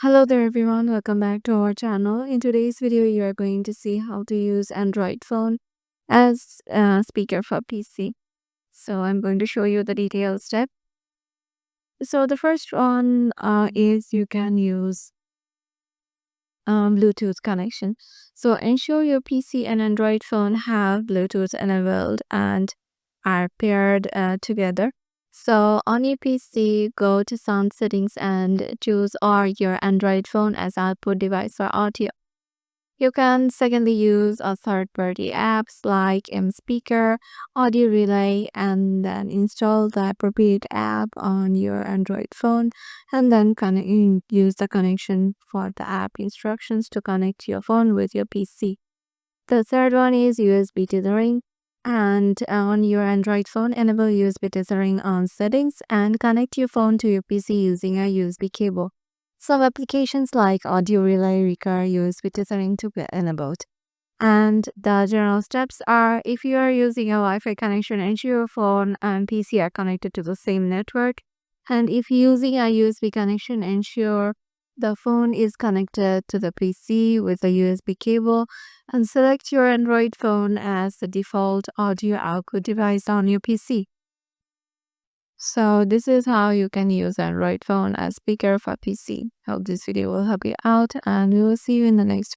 Hello there everyone, welcome back to our channel. In today's video, you are going to see how to use Android phone as a speaker for PC. So I'm going to show you the detailed step. So the first one is you can use Bluetooth connection. So ensure your PC and Android phone have Bluetooth enabled and are paired together. So on your PC, go to sound settings and choose or your Android phone as output device for audio. You can secondly use a third-party apps like MSpeaker, Audio Relay, and then install the appropriate app on your Android phone, and then use the connection for the app instructions to connect your phone with your PC. The third one is USB tethering. And on your Android phone, enable USB tethering on settings and connect your phone to your PC using a USB cable. Some applications like Audio Relay require USB tethering to be enabled. And the general steps are if you are using a Wi-Fi connection, ensure your phone and PC are connected to the same network. And if using a USB connection, ensure the phone is connected to the PC with a USB cable and select your Android phone as the default audio output device on your PC. So this is how you can use Android phone as speaker for PC. Hope this video will help you out and we will see you in the next